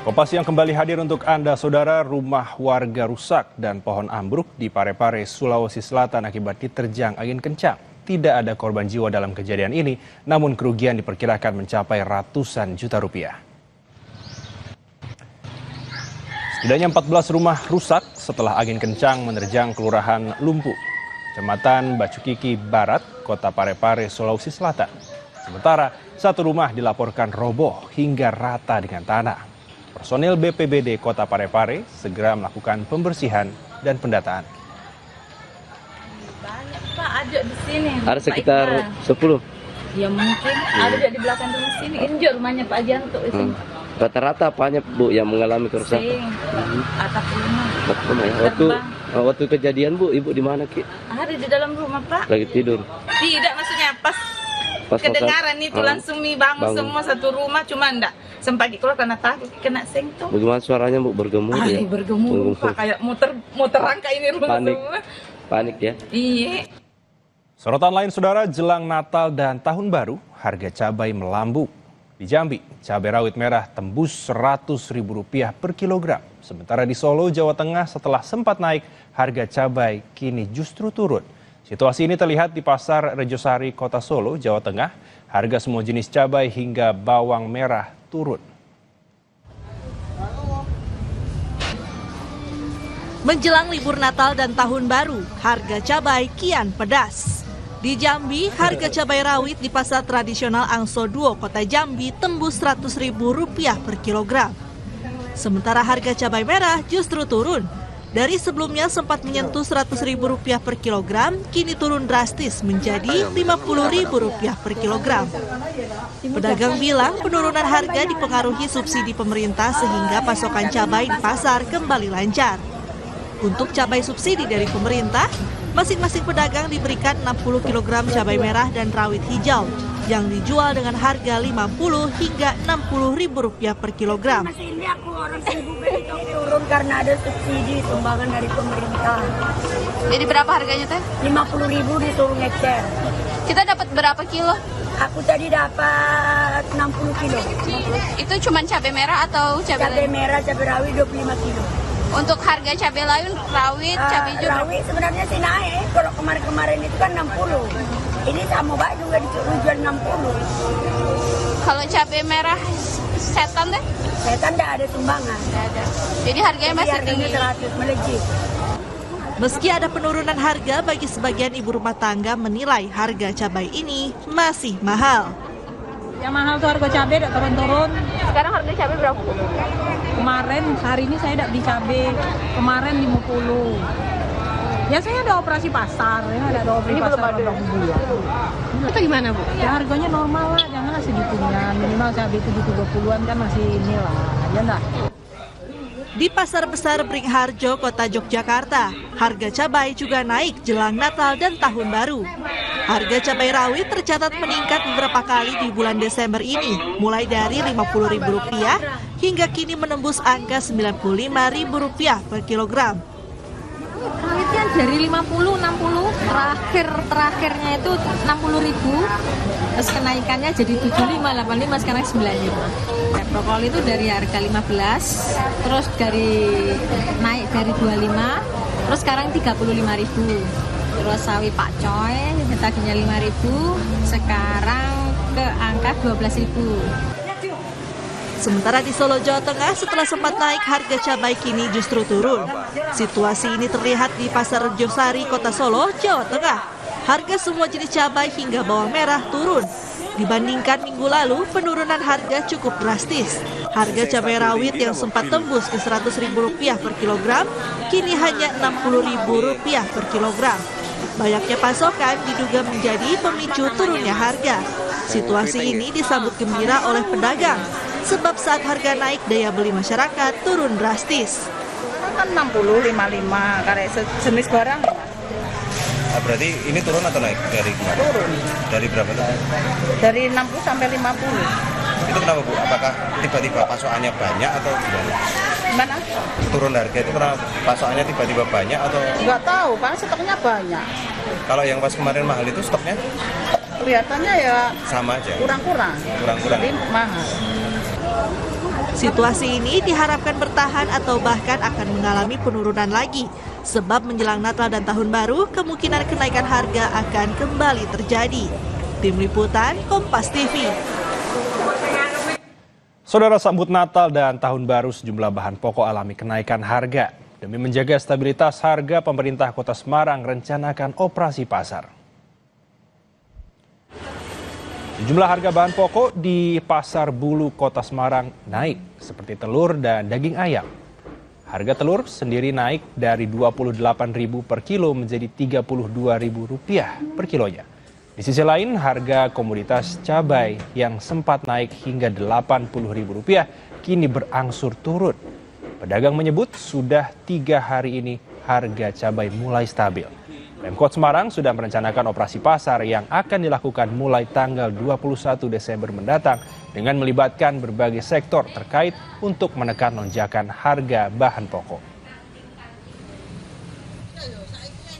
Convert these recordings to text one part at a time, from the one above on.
Kompas yang kembali hadir untuk Anda, Saudara. Rumah warga rusak dan pohon ambruk di Parepare, Sulawesi Selatan akibat diterjang angin kencang. Tidak ada korban jiwa dalam kejadian ini, namun kerugian diperkirakan mencapai ratusan juta rupiah. Setidaknya 14 rumah rusak setelah angin kencang menerjang Kelurahan Lumpu, Kecamatan Bacukiki Barat, Kota Parepare, Sulawesi Selatan. Sementara satu rumah dilaporkan roboh hingga rata dengan tanah. Personil BPBD Kota Parepare segera melakukan pembersihan dan pendataan. Banyak Pak, ada di sini. Ada sekitar 10. Ya mungkin ada di belakang rumah sini. Ini juga rumahnya Pak Janto itu. Rata-rata apanya Bu yang mengalami kerusakan? Atap rumah. Ya. Waktu kejadian Bu, Ibu di mana Ki? Ada di dalam rumah Pak. Lagi tidur. Tidak, maksudnya pas kedengaran itu langsung bangun semua satu rumah, cuma enggak sempat keluar karena takut kena sengkong. Bagaimana suaranya Bu, bergemu ya? Bergemu Pak, kayak muter rangka ini rumah semua. Panik ya? Iya. Sorotan lain, Saudara, jelang Natal dan Tahun Baru, harga cabai melambung. Di Jambi, cabai rawit merah tembus Rp100.000 per kilogram. Sementara di Solo, Jawa Tengah, setelah sempat naik, harga cabai kini justru turun. Situasi ini terlihat di Pasar Rejosari, Kota Solo, Jawa Tengah. Harga semua jenis cabai hingga bawang merah turun. Menjelang libur Natal dan Tahun Baru, harga cabai kian pedas. Di Jambi, harga cabai rawit di pasar tradisional Angso Duo, Kota Jambi tembus Rp100.000 per kilogram. Sementara harga cabai merah justru turun. Dari sebelumnya sempat menyentuh Rp100.000 per kilogram, kini turun drastis menjadi Rp50.000 per kilogram. Pedagang bilang penurunan harga dipengaruhi subsidi pemerintah sehingga pasokan cabai di pasar kembali lancar. Untuk cabai subsidi dari pemerintah, masing-masing pedagang diberikan 60 kg cabai merah dan rawit hijau yang dijual dengan harga Rp50 hingga Rp60.000 per kilogram. Ini aku orang seribu itu turun karena ada subsidi sumbangan dari pemerintah. Jadi berapa harganya teh? Rp50.000 diturun ngecer. Kita dapat berapa kilo? Aku tadi dapat 60 kilo. Itu cuma cabai merah atau cabai merah, cabai rawit 25 kilo. Untuk harga cabai lain, rawit, cabai hijau? Rawit sebenarnya sih naik. Kalau kemarin-kemarin itu kan 60. Ini sama Mbak juga dijual 60. Kalau cabai merah setan deh? Setan tidak ada sumbangan. Tidak ada. Jadi harganya masih tinggi. 100 melejit. Meski ada penurunan harga, bagi sebagian ibu rumah tangga menilai harga cabai ini masih mahal. Yang mahal tuh harga cabai udah turun-turun. Sekarang harga cabai berapa? Kemarin, hari ini saya udah beli cabai. Kemarin 50. Ya saya ada operasi pasar, ya ada operasi ini pasar. Belum ada. Itu gimana Bu? Ya harganya normal lah, jangan segitunya. Minimal cabai itu di 30-an kan masih inilah, ya enggak? Di Pasar Besar Beringharjo, Kota Yogyakarta, harga cabai juga naik jelang Natal dan Tahun Baru. Harga cabai rawit tercatat meningkat beberapa kali di bulan Desember ini, mulai dari Rp50.000 hingga kini menembus angka Rp95.000 per kilogram. Rawitnya dari 50, 60, terakhirnya itu 60.000, terus kenaikannya jadi 75, 85, sekarang 95. Brokoli itu dari harga 15, terus naik dari 25, terus sekarang 35.000. Terus sawi pakcoy tadinya 5.000, sekarang ke angka 12.000. Sementara di Solo, Jawa Tengah, setelah sempat naik, harga cabai kini justru turun. Situasi ini terlihat di Pasar Rejosari, Kota Solo, Jawa Tengah. Harga semua jenis cabai hingga bawang merah turun. Dibandingkan minggu lalu, penurunan harga cukup drastis. Harga cabai rawit yang sempat tembus ke Rp100.000 per kilogram, kini hanya Rp60.000 per kilogram. Banyaknya pasokan diduga menjadi pemicu turunnya harga. Situasi ini disambut gembira oleh pedagang. Sebab saat harga naik, daya beli masyarakat turun drastis. Kan 60, 55, karena jenis barang. Berarti ini turun atau naik dari kemarin? Turun. Dari berapa tuh? Dari 60 sampai 50. Itu kenapa Bu? Apakah tiba-tiba pasokannya banyak atau gimana? Gimana? Turun harga itu karena pasokannya tiba-tiba banyak atau? Nggak tahu, karena stoknya banyak. Kalau yang pas kemarin mahal itu stoknya? Kelihatannya ya sama aja. Kurang-kurang. Kurang-kurang. Jadi mahal. Situasi ini diharapkan bertahan atau bahkan akan mengalami penurunan lagi, sebab menjelang Natal dan Tahun Baru kemungkinan kenaikan harga akan kembali terjadi. Tim Liputan Kompas TV. Saudara, sambut Natal dan Tahun Baru sejumlah bahan pokok alami kenaikan harga. Demi menjaga stabilitas harga, pemerintah Kota Semarang rencanakan operasi pasar. Sejumlah harga bahan pokok di Pasar Bulu Kota Semarang naik, seperti telur dan daging ayam. Harga telur sendiri naik dari Rp28.000 per kilo menjadi Rp32.000 per kilonya. Di sisi lain, harga komoditas cabai yang sempat naik hingga Rp80.000 kini berangsur turun. Pedagang menyebut sudah 3 hari ini harga cabai mulai stabil. Pemkot Semarang sudah merencanakan operasi pasar yang akan dilakukan mulai tanggal 21 Desember mendatang dengan melibatkan berbagai sektor terkait untuk menekan lonjakan harga bahan pokok.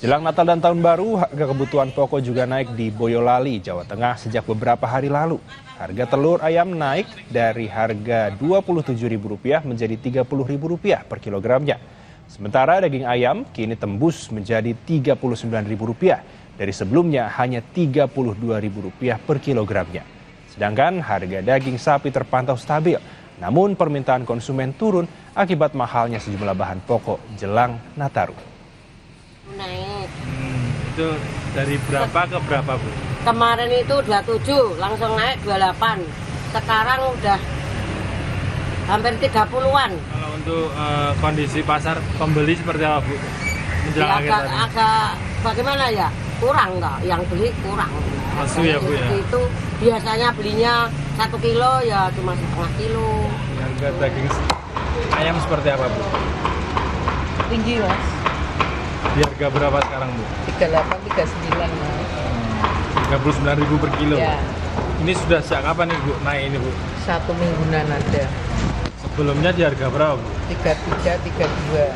Jelang Natal dan Tahun Baru, harga kebutuhan pokok juga naik di Boyolali, Jawa Tengah sejak beberapa hari lalu. Harga telur ayam naik dari harga Rp27.000 menjadi Rp30.000 per kilogramnya. Sementara daging ayam kini tembus menjadi Rp39.000 dari sebelumnya hanya Rp32.000 per kilogramnya. Sedangkan harga daging sapi terpantau stabil, namun permintaan konsumen turun akibat mahalnya sejumlah bahan pokok jelang Nataru. Naik. Itu dari berapa ke berapa, Bu? Kemarin itu 27, langsung naik 28. Sekarang udah hampir 30-an. Kalau untuk kondisi pasar pembeli seperti apa, Bu? Ya, agak bagaimana ya? Kurang nggak? Yang beli kurang. Asu ya, Bu ya? Itu biasanya belinya 1 kilo ya cuma setengah kilo. Harga daging ayam seperti apa, Bu? Tinggi, Mas. Di harga berapa sekarang, Bu? 38, 39, Mas. Rp39.000 per kilo. Ya. Ini sudah sejak kapan nih, Bu, naik ini, Bu? 1 mingguan ada. Sebelumnya di harga berapa, Bu? 33, 32.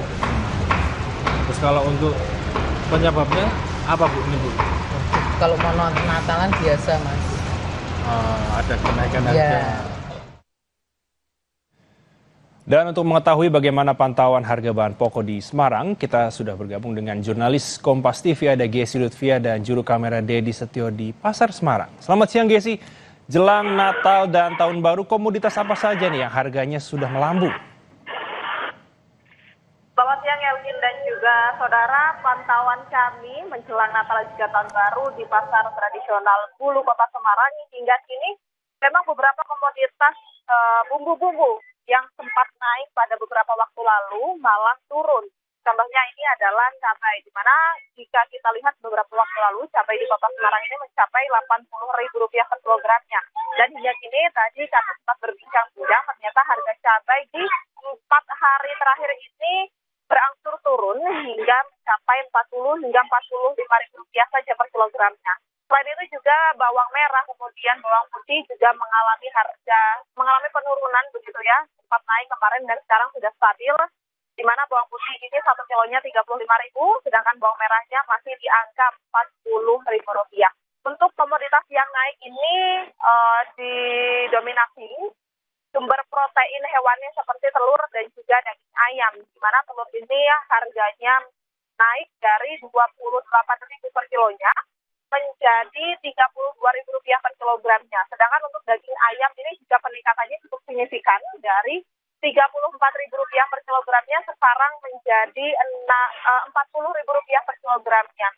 Terus kalau untuk penyebabnya apa, Bu, ini, Bu? Kalau mau Natalan biasa, Mas. Ada kenaikan harga. Ya. Dan untuk mengetahui bagaimana pantauan harga bahan pokok di Semarang, kita sudah bergabung dengan jurnalis Kompas TV, ada Gesi Lutfia dan juru kamera Dedi Setio di Pasar Semarang. Selamat siang, Gesi. Jelang Natal dan Tahun Baru, komoditas apa saja nih yang harganya sudah melambung? Selamat siang, Elvin dan juga saudara. Pantauan kami menjelang Natal dan juga Tahun Baru di Pasar Tradisional Bulu Kota Semarang hingga kini memang beberapa komoditas bumbu-bumbu yang sempat naik pada beberapa waktu lalu malah turun. Contohnya ini adalah cabai, di mana jika kita lihat beberapa waktu lalu cabai di Kota Semarang ini mencapai Rp80.000 per kilogramnya. Dan hingga kini tadi kami sempat berbincang-bincang, ternyata harga cabai di 4 hari terakhir ini berangsur turun hingga mencapai Rp40 hingga Rp45.000 saja per kilogramnya. Selain itu juga bawang merah, kemudian bawang putih juga mengalami penurunan begitu ya, sempat naik kemarin dan sekarang sudah stabil, di mana bawang putih ini 1 kilonya Rp35.000, sedangkan bawang merahnya masih di angka Rp40.000. Untuk komoditas yang naik ini didominasi sumber protein hewani seperti telur dan juga daging ayam, di mana telur ini harganya naik dari Rp28.000 per kilonya menjadi Rp32.000 per kilogramnya. Sedangkan untuk daging ayam ini juga peningkatannya cukup signifikan dari Rp34.000 per kilogramnya sekarang menjadi Rp40.000 per kilogramnya.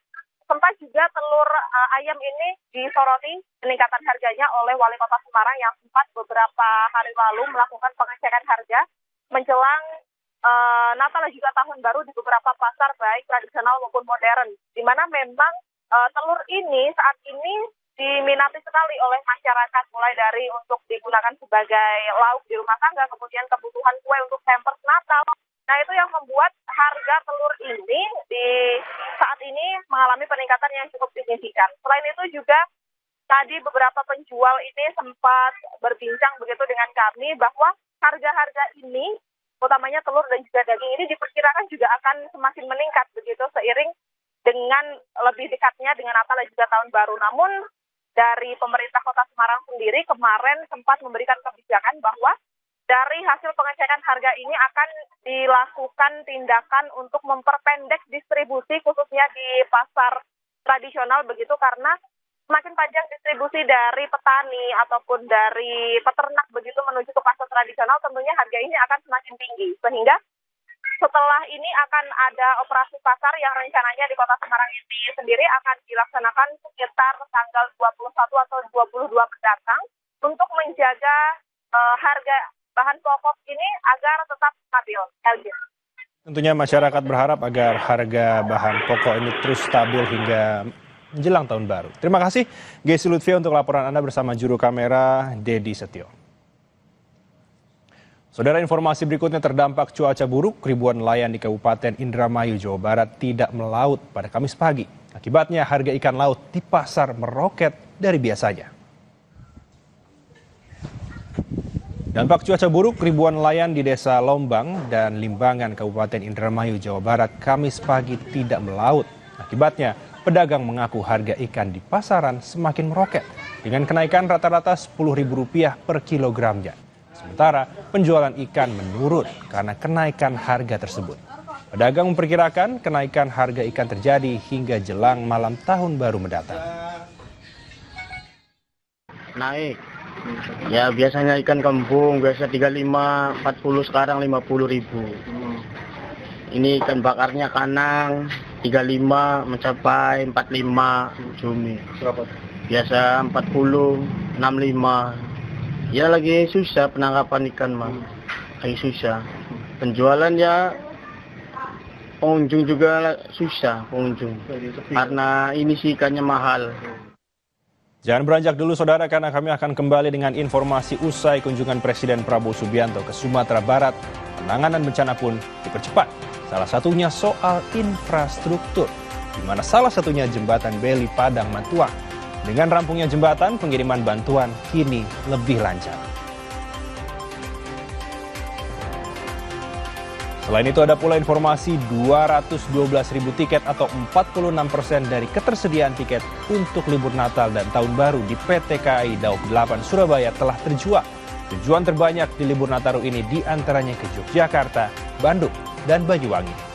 Sempat juga telur ayam ini disoroti peningkatan harganya oleh Wali Kota Semarang yang sempat beberapa hari lalu melakukan pengecekan harga menjelang Natal dan juga Tahun Baru di beberapa pasar baik tradisional maupun modern, di mana memang telur ini saat ini diminati sekali oleh masyarakat, mulai dari untuk digunakan sebagai lauk di rumah tangga, kemudian kebutuhan kue untuk hampers Natal. Nah, itu yang membuat harga telur ini di saat ini mengalami peningkatan yang cukup signifikan. Selain itu juga tadi beberapa penjual ini sempat berbincang begitu dengan kami bahwa harga-harga ini, utamanya telur dan juga daging ini diperkirakan juga akan semakin meningkat begitu seiring dengan lebih dekatnya dengan Natal dan juga Tahun Baru. Namun dari pemerintah Kota Semarang sendiri kemarin sempat memberikan kebijakan bahwa dari hasil pengecekan harga ini akan dilakukan tindakan untuk memperpendek distribusi khususnya di pasar tradisional begitu, karena semakin panjang distribusi dari petani ataupun dari peternak begitu menuju ke pasar tradisional, tentunya harga ini akan semakin tinggi. Sehingga setelah ini akan ada operasi pasar yang rencananya di Kota Semarang ini sendiri akan dilaksanakan sekitar tanggal 21 atau 22 mendatang untuk menjaga harga bahan pokok ini agar tetap stabil. Elgin. Tentunya masyarakat berharap agar harga bahan pokok ini terus stabil hingga menjelang tahun baru. Terima kasih Gesi Lutfia untuk laporan Anda bersama juru kamera Dedi Setio. Saudara, informasi berikutnya, terdampak cuaca buruk, ribuan nelayan di Kabupaten Indramayu, Jawa Barat tidak melaut pada Kamis pagi. Akibatnya harga ikan laut di pasar meroket dari biasanya. Dampak cuaca buruk, ribuan nelayan di Desa Lombang dan Limbangan, Kabupaten Indramayu, Jawa Barat, Kamis pagi tidak melaut. Akibatnya, pedagang mengaku harga ikan di pasaran semakin meroket dengan kenaikan rata-rata Rp10.000 per kilogramnya. Sementara penjualan ikan menurun karena kenaikan harga tersebut. Pedagang memperkirakan kenaikan harga ikan terjadi hingga jelang malam tahun baru mendatang. Naik. Ya biasanya ikan kembung biasa 35, 40, sekarang 50.000. Ini ikan bakarnya kanang 35 mencapai 45 cumi. Berapa? Biasa 40, 65. Ya lagi susah penangkapan ikan mah. Lagi susah. Penjualan ya pengunjung juga susah pengunjung. Karena ini sih ikannya mahal. Jangan beranjak dulu saudara, karena kami akan kembali dengan informasi usai kunjungan Presiden Prabowo Subianto ke Sumatera Barat. Penanganan bencana pun dipercepat. Salah satunya soal infrastruktur, di mana salah satunya jembatan Beli Padang Matuang. Dengan rampungnya jembatan, pengiriman bantuan kini lebih lancar. Selain itu ada pula informasi 212.000 tiket atau 46% dari ketersediaan tiket untuk libur Natal dan Tahun Baru di PT KAI Daob 8 Surabaya telah terjual. Tujuan terbanyak di libur Nataru ini diantaranya ke Yogyakarta, Bandung, dan Banyuwangi.